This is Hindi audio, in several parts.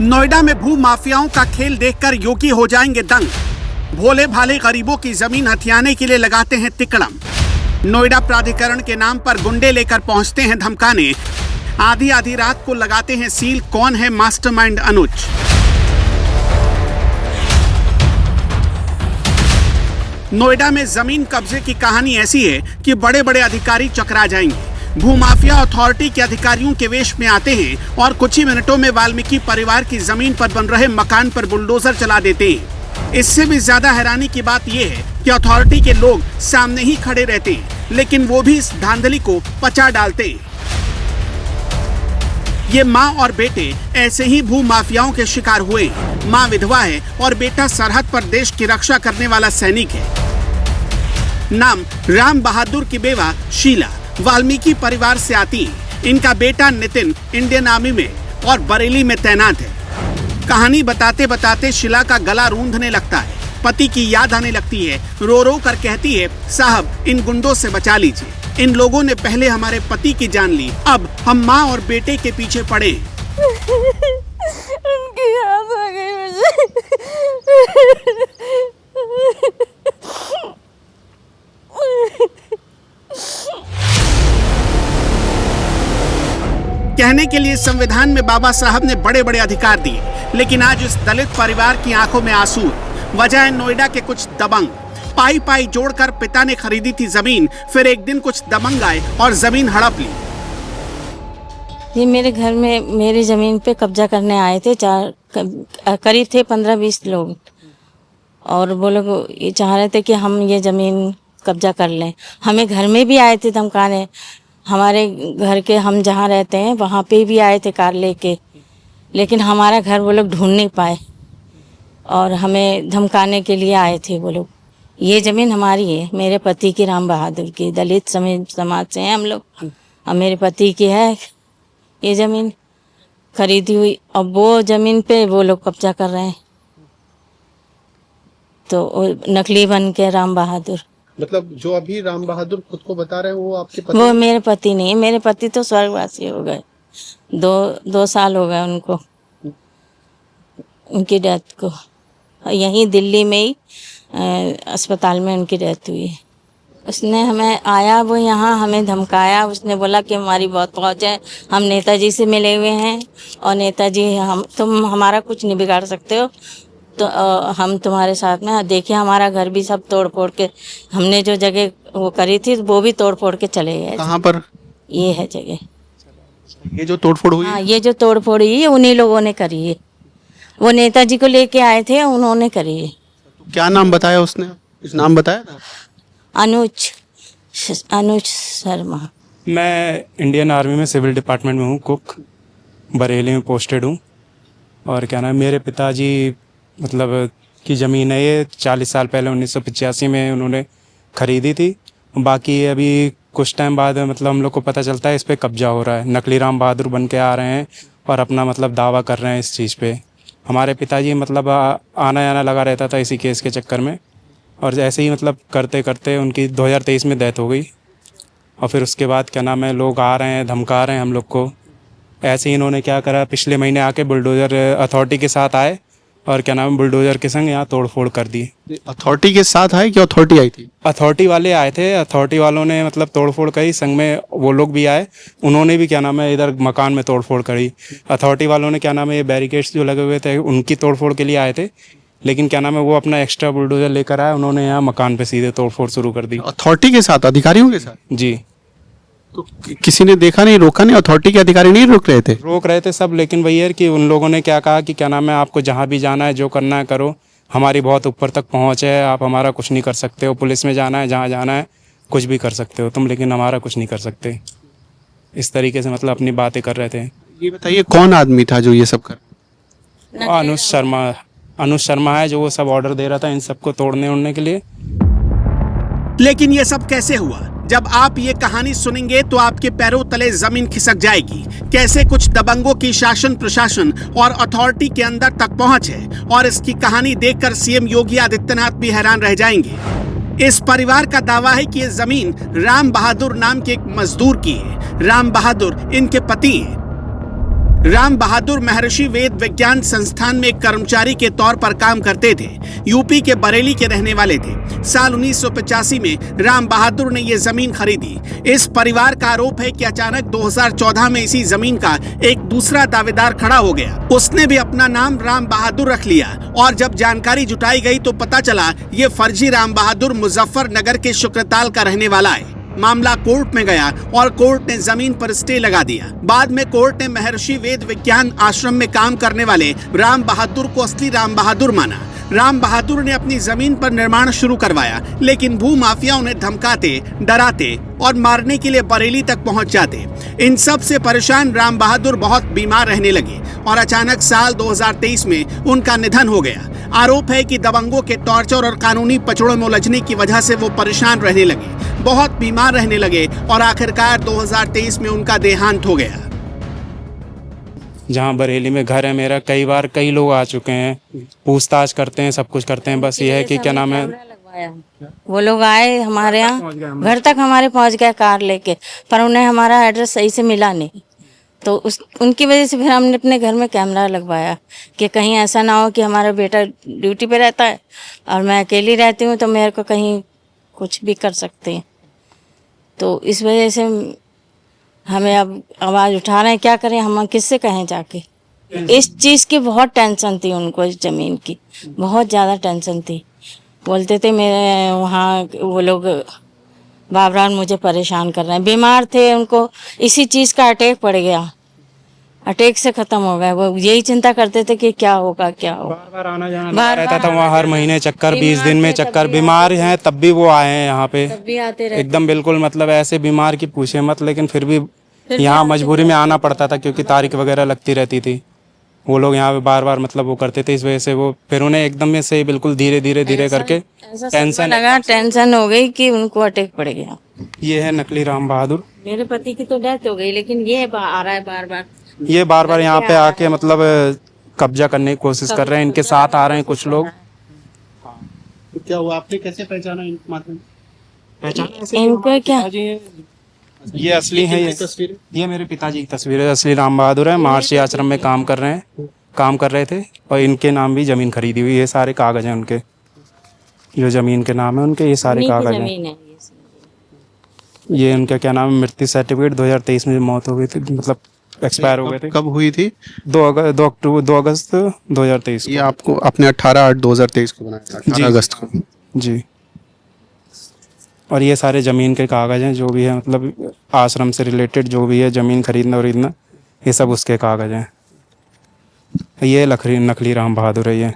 नोएडा में भू माफियाओं का खेल देखकर योगी हो जाएंगे दंग। भोले भाले गरीबों की जमीन हथियाने के लिए लगाते हैं तिकड़म। नोएडा प्राधिकरण के नाम पर गुंडे लेकर पहुंचते हैं धमकाने। आधी आधी रात को लगाते हैं सील। कौन है मास्टरमाइंड अनुज? नोएडा में जमीन कब्जे की कहानी ऐसी है कि बड़े बड़े अधिकारी चकरा जाएंगे। भूमाफिया अथॉरिटी के अधिकारियों के वेश में आते हैं और कुछ ही मिनटों में वाल्मीकि परिवार की जमीन पर बन रहे मकान पर बुलडोजर चला देते हैं। इससे भी ज्यादा हैरानी की बात यह है कि अथॉरिटी के लोग सामने ही खड़े रहते हैं, लेकिन वो भी इस धांधली को पचा डालते हैं। ये माँ और बेटे ऐसे ही भू माफियाओं के शिकार हुए। माँ विधवा है और बेटा सरहद पर देश की रक्षा करने वाला सैनिक है। नाम राम बहादुर की बेवा शीला वाल्मीकि परिवार से आती है। इनका बेटा नितिन इंडियन आर्मी में और बरेली में तैनात है। कहानी बताते बताते शीला का गला रूंधने लगता है। पति की याद आने लगती है। रो रो कर कहती है, साहब इन गुंडों से बचा लीजिए। इन लोगों ने पहले हमारे पति की जान ली, अब हम माँ और बेटे के पीछे पड़े। उनकी याद आ गई मुझे। कहने के लिए संविधान में बाबा साहब ने बड़े बड़े अधिकार दिए, लेकिन आज इस दलित परिवार की आंखों में आंसू। वजह है नोएडा के कुछ दबंग। पाई पाई जोड़कर पिता ने खरीदी थी जमीन, फिर एक दिन कुछ दबंग आए और जमीन हड़प ली। ये मेरे घर में मेरी ज़मीन पे कब्जा करने आए थे। करीब थे 15-20 लोग, और वो लोग ये चाह रहे थे कि हम ये ज़मीन कब्जा कर लें। हमें घर में भी आए थे धमकाने। हमारे घर के हम जहाँ रहते हैं वहाँ पे भी आए थे कार लेके, लेकिन हमारा घर वो लोग ढूंढ नहीं पाए और हमें धमकाने के लिए आए थे वो लोग। ये ज़मीन हमारी है, मेरे पति की, राम बहादुर की। दलित समाज से हैं हम लोग, और मेरे पति की है ये ज़मीन खरीदी हुई। अब वो ज़मीन पे वो लोग कब्जा कर रहे हैं, तो नकली बन के राम बहादुर। मतलब जो अभी राम बहादुर खुद को बता रहे हैं वो आपके पति? वो मेरे पति नहीं है। मेरे पति तो स्वर्गवासी हो गए। दो साल हो गए उनको, उनकी डेथ को। यहीं दिल्ली में ही अस्पताल में उनकी डेथ हुई है। उसने हमें आया, वो यहाँ हमें धमकाया। उसने बोला कि हमारी बहुत पहुँच है, हम नेताजी से मिले हुए हैं और नेताजी तुम हमारा कुछ नहीं बिगाड़ सकते हो, तो हम तुम्हारे साथ में। देखिए हमारा घर भी सब तोड़ फोड़ के, हमने जो जगह वो करी थी वो भी तोड़ फोड़ के चले गए। कहाँ पर? ये है जगह, ये जो तोड़फोड़ हुई? हाँ, ये जो तोड़ फोड़ हुई है उन्हीं लोगों ने करी है। वो नेताजी को लेके आए थे, उन्होंने करी है। क्या नाम बताया उसने? कुछ नाम बताया था? अनुज शर्मा। मैं इंडियन आर्मी में सिविल डिपार्टमेंट में हूँ, कुक, बरेली में पोस्टेड हूँ। और क्या नाम, मेरे पिताजी मतलब की ज़मीन है ये। 40 साल पहले 1985 में उन्होंने ख़रीदी थी। बाकी अभी कुछ टाइम बाद मतलब हम लोग को पता चलता है इस पे कब्जा हो रहा है। नकली राम बहादुर बन के आ रहे हैं और अपना मतलब दावा कर रहे हैं इस चीज़ पे। हमारे पिताजी मतलब आना जाना लगा रहता था इसी केस के चक्कर में, और ऐसे ही मतलब करते करते उनकी 2023 में डेथ हो गई। और फिर उसके बाद क्या नाम है, लोग आ रहे हैं, धमका रहे हैं हम लोग को। ऐसे ही इन्होंने क्या करा, पिछले महीने आके बुलडोज़र अथॉरिटी के साथ आए और क्या नाम है, बुलडोज़र के संग यहाँ तोड़ फोड़ कर दी। अथॉरिटी के साथ आए कि अथॉरिटी आई थी? अथॉरिटी वाले आए थे। अथॉरिटी वालों ने मतलब तोड़ फोड़ करी, संग में वो लोग भी आए, उन्होंने भी क्या नाम है इधर मकान में तोड़ फोड़ करी। अथॉरिटी वालों ने क्या नाम है ये बैरिकेड्स जो लगे हुए थे उनकी तोड़ फोड़ के लिए आए थे, लेकिन क्या नाम है वो अपना एक्स्ट्रा बुलडोज़र लेकर आए, उन्होंने यहाँ मकान पे सीधे तोड़ फोड़ शुरू कर दी। अथॉरिटी के साथ, अधिकारियों के साथ? जी। तो किसी ने देखा नहीं, रोका नहीं? अथॉरिटी के अधिकारी नहीं रोक रहे थे सब, लेकिन वही है कि उन लोगों ने क्या कहा कि क्या नाम है, आपको जहाँ भी जाना है, जो करना है करो, हमारी बहुत ऊपर तक पहुँच है, आप हमारा कुछ नहीं कर सकते हो। पुलिस में जाना है, जहाँ जाना है, कुछ भी कर सकते हो तुम, लेकिन हमारा कुछ नहीं कर सकते। इस तरीके से मतलब अपनी बातें कर रहे थे। ये बताइए कौन आदमी था जो ये सब कर? अनुज शर्मा है जो वो सब ऑर्डर दे रहा था इन सबको तोड़ने उड़ने के लिए। लेकिन ये सब कैसे हुआ? जब आप ये कहानी सुनेंगे तो आपके पैरों तले जमीन खिसक जाएगी। कैसे कुछ दबंगों की शासन प्रशासन और अथॉरिटी के अंदर तक पहुंच है, और इसकी कहानी देखकर सीएम योगी आदित्यनाथ भी हैरान रह जाएंगे। इस परिवार का दावा है कि ये जमीन राम बहादुर नाम के एक मजदूर की है। राम बहादुर इनके पति हैं। राम बहादुर महर्षि वेद विज्ञान संस्थान में एक कर्मचारी के तौर पर काम करते थे। यूपी के बरेली के रहने वाले थे। साल 1985 में राम बहादुर ने ये जमीन खरीदी। इस परिवार का आरोप है कि अचानक 2014 में इसी जमीन का एक दूसरा दावेदार खड़ा हो गया। उसने भी अपना नाम राम बहादुर रख लिया और जब जानकारी जुटाई गई तो पता चला ये फर्जी राम बहादुर मुजफ्फरनगर के शुक्रताल का रहने वाला है। मामला कोर्ट में गया और कोर्ट ने जमीन पर स्टे लगा दिया। बाद में कोर्ट ने महर्षि वेद विज्ञान आश्रम में काम करने वाले राम बहादुर को असली राम बहादुर माना। राम बहादुर ने अपनी जमीन पर निर्माण शुरू करवाया, लेकिन भू माफिया उन्हें धमकाते, डराते और मारने के लिए बरेली तक पहुंच जाते। इन सब से परेशान राम बहादुर बहुत बीमार रहने लगे और अचानक साल 2023 में उनका निधन हो गया। आरोप है कि दबंगों के टॉर्चर और कानूनी पचड़ों में उलझने की वजह से वो परेशान रहने लगे, बहुत बीमार रहने लगे और आखिरकार 2023 में उनका देहांत हो गया। जहाँ बरेली में घर है मेरा, कई बार कई लोग आ चुके हैं, पूछताछ करते हैं, सब कुछ करते हैं। बस ये है कि क्या नाम है, वो लोग आए हमारे यहाँ, घर तक हमारे पहुँच गए कार लेके, पर उन्हें हमारा एड्रेस सही से मिला नहीं। तो उनकी वजह से फिर हमने अपने घर में कैमरा लगवाया कि कहीं ऐसा ना हो कि हमारा बेटा ड्यूटी पे रहता है और मैं अकेली रहती हूँ तो मेरे को कहीं कुछ भी कर सकते हैं। तो इस वजह से हमें अब आवाज़ उठा रहे हैं, क्या करें, हम किससे कहें जाके। इस चीज़ की बहुत टेंशन थी उनको, इस ज़मीन की बहुत ज़्यादा टेंशन थी। बोलते थे मेरे वहाँ वो लोग बार-बार मुझे परेशान कर रहे हैं। बीमार थे, उनको इसी चीज़ का अटैक पड़ गया, अटैक से ख़त्म हो गए। वो यही चिंता करते थे कि क्या होगा क्या होगा। बार आना जाना रहता था वहाँ, हर महीने चक्कर, 20 दिन में चक्कर। बीमार हैं तब भी वो आए हैं यहाँ पे, तब भी आते रहे एकदम बिल्कुल मतलब ऐसे बीमार की पूछे मत। लेकिन फिर भी यहाँ मजबूरी में आना पड़ता था क्योंकि तारीख वगैरह लगती रहती थी। वो लोग यहाँ पे बार बार मतलब वो करते थे, इस वजह से वो फिर उन्हें एकदम से बिल्कुल धीरे धीरे करके टेंशन हो गई कि उनको अटैक पड़ गया। ये है नकली राम बहादुर। मेरे पति की तो डेथ हो गई, लेकिन ये आ रहा है बार बार, ये बार बार यहाँ पे आके मतलब कब्जा करने की कोशिश कर रहे हैं। इनके साथ आ रहे हैं कुछ लोग। तो क्या हुआ, आपने कैसे पहचाना इनको? इनको क्या, ये असली है, ये मेरे पिताजी की तस्वीर है। असली राम बहादुर है, महर्षि आश्रम में काम कर रहे थे और इनके नाम भी जमीन खरीदी हुई। ये सारे कागज हैं उनके, जो जमीन के नाम है उनके, ये सारे कागज हैं। ये उनका क्या नाम है, मृत्यु सर्टिफिकेट 2023 में मौत हो गई थी, मतलब एक्सपायर हो गए थे। कब हुई थी? 2 अगस्त 2023। ये आपको अपने 18/8/2023 को बनाया था, 18 अगस्त को जी। और ये सारे ज़मीन के कागज़ हैं, जो भी है मतलब आश्रम से रिलेटेड जो भी है, ज़मीन खरीदना वरीदना, ये सब उसके कागज़ हैं। ये नकली राम बहादुर है ये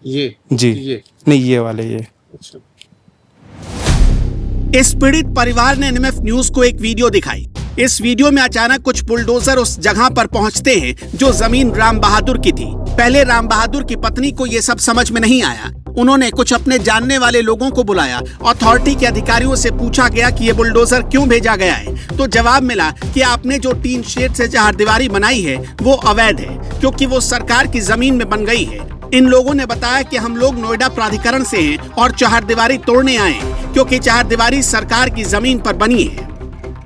जी, ये नहीं, ये वाले ये। इस पीड़ित परिवार ने एनएमएफ न्यूज को एक वीडियो दिखाई। इस वीडियो में अचानक कुछ बुलडोजर उस जगह पर पहुंचते हैं जो जमीन राम बहादुर की थी। पहले राम बहादुर की पत्नी को ये सब समझ में नहीं आया। उन्होंने कुछ अपने जानने वाले लोगों को बुलाया। अथॉरिटी के अधिकारियों से पूछा गया कि ये बुलडोजर क्यों भेजा गया है, तो जवाब मिला कि आपने जो टीन शेड से चहारदीवारी बनाई है वो अवैध है, क्योंकि वो सरकार की जमीन में बन गई है। इन लोगों ने बताया कि हम लोग नोएडा प्राधिकरण से हैं और चहारदीवारी तोड़ने आए हैं, क्योंकि चहारदीवारी सरकार की जमीन पर बनी है।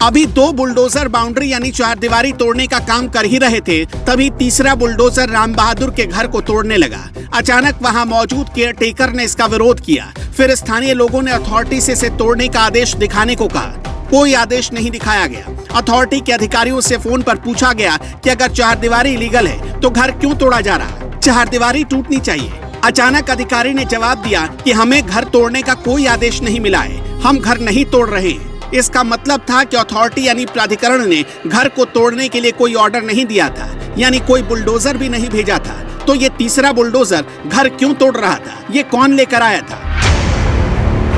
अभी 2 बुलडोजर बाउंड्री यानी चहारदीवारी तोड़ने का काम कर ही रहे थे, तभी तीसरा बुलडोजर राम बहादुर के घर को तोड़ने लगा। अचानक वहां मौजूद केयरटेकर ने इसका विरोध किया। फिर स्थानीय लोगों ने अथॉरिटी से इसे तोड़ने का आदेश दिखाने को कहा। कोई आदेश नहीं दिखाया गया। अथॉरिटी के अधिकारियों से फोन पर पूछा गया कि अगर चहारदीवारी इलीगल है तो घर क्यों तोड़ा जा रहा, चहारदीवारी टूटनी चाहिए। अचानक अधिकारी ने जवाब दिया कि हमें घर तोड़ने का कोई आदेश नहीं मिला है, हम घर नहीं तोड़ रहे हैं। इसका मतलब था कि अथॉरिटी यानी प्राधिकरण ने घर को तोड़ने के लिए कोई ऑर्डर नहीं दिया था, यानी कोई बुलडोजर भी नहीं भेजा था। तो ये तीसरा बुलडोजर घर क्यों तोड़ रहा था, ये कौन लेकर आया था?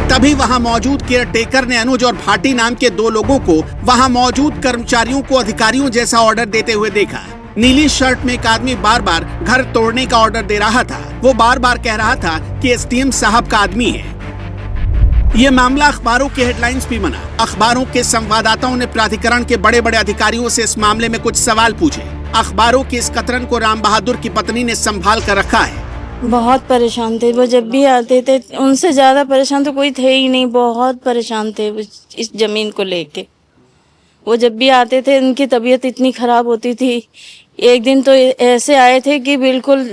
तभी वहां मौजूद केयरटेकर ने अनुज और भाटी नाम के 2 लोगों को वहां मौजूद कर्मचारियों को अधिकारियों जैसा ऑर्डर देते हुए देखा। नीली शर्ट में एक आदमी बार बार घर तोड़ने का ऑर्डर दे रहा था। वो बार बार कह रहा था कि एसडीएम साहब का आदमी है। ये मामला अखबारों के हेडलाइंस भी बना। अखबारों के संवाददाताओं ने प्राधिकरण के बड़े बड़े अधिकारियों से इस मामले में कुछ सवाल पूछे। अखबारों के इस कतरन को राम बहादुर की पत्नी ने संभाल कर रखा है। बहुत परेशान थे वो, जब भी आते थे उनसे ज्यादा परेशान तो कोई थे ही नहीं। बहुत परेशान थे इस जमीन को लेके। वो जब भी आते थे उनकी तबीयत इतनी ख़राब होती थी। एक दिन तो ऐसे आए थे कि बिल्कुल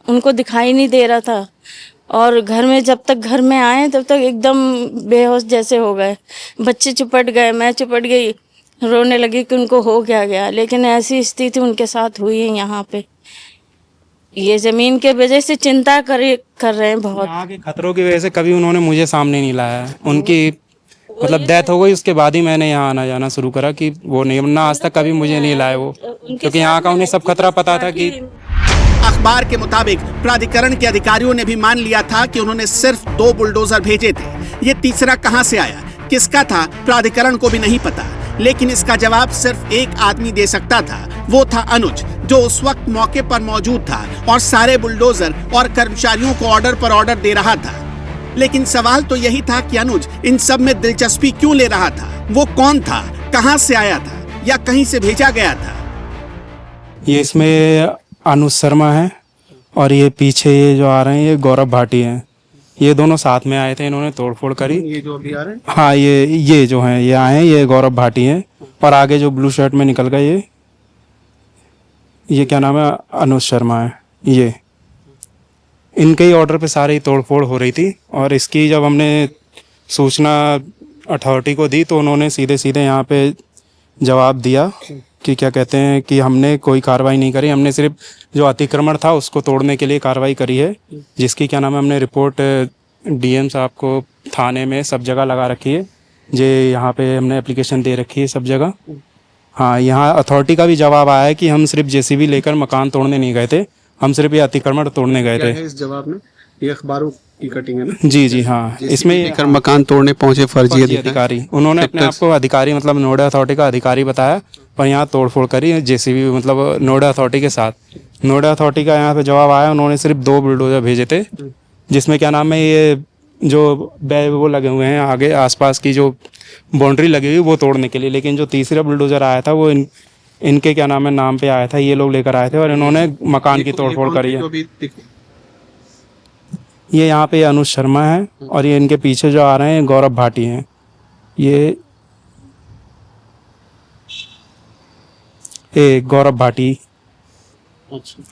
उनको दिखाई नहीं दे रहा था, और घर में जब तक घर में आए तब तक एकदम बेहोश जैसे हो गए। बच्चे चिपट गए, मैं चिपट गई, रोने लगी कि उनको हो क्या गया। लेकिन ऐसी स्थिति उनके साथ हुई है यहाँ पे। ये ज़मीन के वजह से चिंता कर रहे हैं बहुत। यहाँ के खतरों की वजह से कभी उन्होंने मुझे सामने नहीं लाया है। उनकी मतलब डेथ हो गई, उसके बाद ही मैंने यहाँ आना जाना शुरू करा कि वो नहीं, वरना आज तक कभी मुझे नहीं लाए वो, क्योंकि यहाँ का उन्हें सब खतरा पता था कि। अखबार के मुताबिक प्राधिकरण के अधिकारियों ने भी मान लिया था कि उन्होंने सिर्फ 2 बुलडोजर भेजे थे। ये तीसरा कहां से आया, किसका था, प्राधिकरण को भी नहीं पता। लेकिन इसका जवाब सिर्फ एक आदमी दे सकता था, वो था अनुज, जो उस वक्त मौके पर मौजूद था और सारे बुलडोजर और कर्मचारियों को ऑर्डर पर ऑर्डर दे रहा था। लेकिन सवाल तो यही था कि अनुज इन सब में दिलचस्पी क्यों ले रहा था? वो कौन था, कहां से आया था, या कहीं से भेजा गया था? ये इसमें अनुज शर्मा है और ये पीछे ये जो आ रहे हैं ये गौरव भाटी हैं। ये दोनों साथ में आए थे, इन्होंने तोड़फोड़ करी। ये जो अभी आ रहे हैं, हाँ ये जो हैं ये आए हैं, ये गौरव भाटी हैं। और आगे जो ब्लू शर्ट में निकल गए ये क्या नाम है, अनुज शर्मा है। ये इनके ही ऑर्डर पे सारी तोड़फोड़ हो रही थी। और इसकी जब हमने सूचना अथॉरिटी को दी तो उन्होंने सीधे सीधे यहाँ पे जवाब दिया कि क्या कहते हैं कि हमने कोई कार्रवाई नहीं करी, हमने सिर्फ जो अतिक्रमण था उसको तोड़ने के लिए कार्रवाई करी है, जिसकी क्या नाम है हमने रिपोर्ट डीएम साहब को थाने में सब जगह लगा रखी है। जे यहाँ पे हमने एप्लीकेशन दे रखी है सब जगह। हाँ, यहाँ अथॉरिटी का भी जवाब आया है कि हम सिर्फ जेसीबी लेकर मकान तोड़ने नहीं गए थे, हम सिर्फ ये अतिक्रमण तोड़ने गए थे। इस जवाब में ये अखबारों की कटिंग है ना? जी हाँ, इसमें लेकर मकान तोड़ने पहुंचे फर्जी अधिकारी, उन्होंने अपने आप को अधिकारी मतलब नोएडा अथॉरिटी का अधिकारी बताया, पर यहाँ तोड़फोड़ करी जेसीबी मतलब नोएडा अथॉरिटी के साथ। नोएडा अथॉरिटी का यहाँ पे जवाब आया, उन्होंने सिर्फ 2 बुलडोजर भेजे थे, जिसमें क्या नाम है ये जो वो लगे हुए हैं आगे आसपास की जो बाउंड्री लगी हुई वो तोड़ने के लिए। लेकिन जो तीसरा बुलडोजर आया था वो इनके क्या नाम है नाम पे आया था, ये लोग लेकर आए थे और इन्होंने मकान की तोड़फोड़ करी है। ये यहाँ पे अनुज शर्मा है और ये इनके पीछे जो आ रहे हैं गौरव भाटी हैं। ये गौरव भाटी,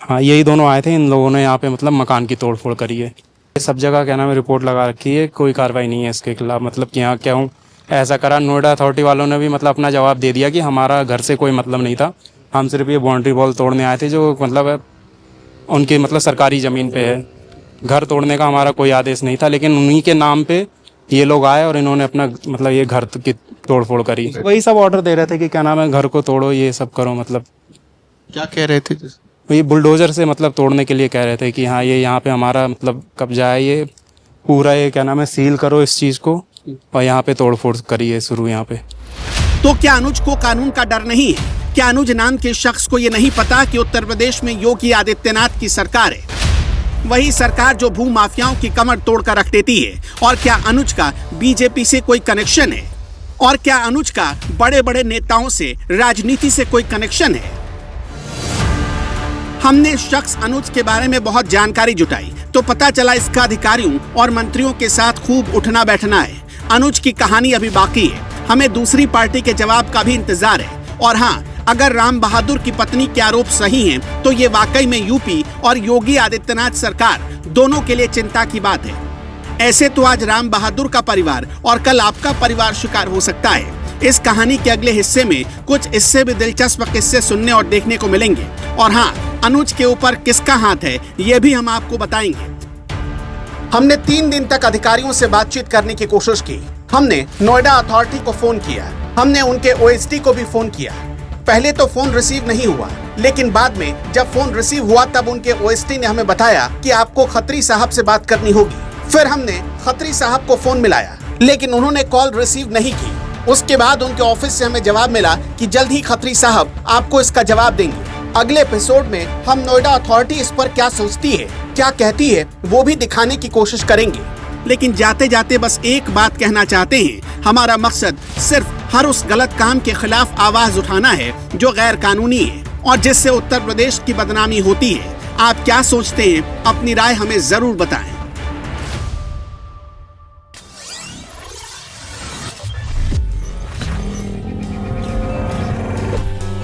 हाँ यही दोनों आए थे। इन लोगों ने यहाँ पे मतलब मकान की तोड़फोड़ करी है। सब जगह क्या नाम है रिपोर्ट लगा रखी है, कोई कार्रवाई नहीं है इसके खिलाफ। मतलब कि यहाँ क्या हूँ ऐसा करा, नोएडा अथॉरिटी वालों ने भी मतलब अपना जवाब दे दिया कि हमारा घर से कोई मतलब नहीं था, हम सिर्फ ये बाउंड्री वॉल तोड़ने आए थे जो मतलब उनकी मतलब सरकारी ज़मीन पे है। घर तोड़ने का हमारा कोई आदेश नहीं था, लेकिन उन्हीं के नाम पे ये लोग आए और इन्होंने अपना मतलब ये घर की तोड़फोड़ करी। वही सब ऑर्डर दे रहे थे कि क्या नाम है घर को तोड़ो, ये सब करो। मतलब क्या कह रहे थे? ये बुलडोजर से मतलब तोड़ने के लिए कह रहे थे कि हाँ ये यहाँ पे हमारा मतलब कब्जा है, ये पूरा ये क्या नाम है सील करो इस चीज़ को, और यहाँ पे तोड़फोड़ करिए शुरू यहाँ पे। तो क्या अनुज को कानून का डर नहीं है? क्या अनुज नाम के शख्स को ये नहीं पता कि उत्तर प्रदेश में योगी आदित्यनाथ की सरकार है, वही सरकार जो भू माफियाओं की कमर तोड़कर रख देती है? और क्या अनुज का बीजेपी से कोई कनेक्शन है? और क्या अनुज का बड़े बड़े नेताओं से, राजनीति से कोई कनेक्शन है? हमने शख्स अनुज के बारे में बहुत जानकारी जुटाई तो पता चला इसका अधिकारियों और मंत्रियों के साथ खूब उठना बैठना है। अनुज की कहानी अभी बाकी है, हमें दूसरी पार्टी के जवाब का भी इंतजार है। और हाँ, अगर राम बहादुर की पत्नी के आरोप सही हैं, तो ये वाकई में यूपी और योगी आदित्यनाथ सरकार दोनों के लिए चिंता की बात है। ऐसे तो आज राम बहादुर का परिवार और कल आपका परिवार शिकार हो सकता है। इस कहानी के अगले हिस्से में कुछ इससे भी दिलचस्प किस्से सुनने और देखने को मिलेंगे। और हाँ, अनुज के ऊपर किसका हाथ है ये भी हम आपको बताएंगे। हमने 3 दिन तक अधिकारियों से बातचीत करने की कोशिश की। हमने नोएडा अथॉरिटी को फोन किया, हमने उनके ओएसडी को भी फोन किया। पहले तो फोन रिसीव नहीं हुआ, लेकिन बाद में जब फोन रिसीव हुआ तब उनके ओएसडी ने हमें बताया कि आपको खत्री साहब से बात करनी होगी। फिर हमने खत्री साहब को फोन मिलाया, लेकिन उन्होंने कॉल रिसीव नहीं की। उसके बाद उनके ऑफिस से हमें जवाब मिला कि जल्द ही खत्री साहब आपको इसका जवाब देंगे। अगले एपिसोड में हम नोएडा अथॉरिटी इस पर क्या सोचती है, क्या कहती है, वो भी दिखाने की कोशिश करेंगे। लेकिन जाते जाते बस एक बात कहना चाहते हैं, हमारा मकसद सिर्फ हर उस गलत काम के खिलाफ आवाज उठाना है जो गैर कानूनी है और जिससे उत्तर प्रदेश की बदनामी होती है। आप क्या सोचते हैं? अपनी राय हमें जरूर बताएं।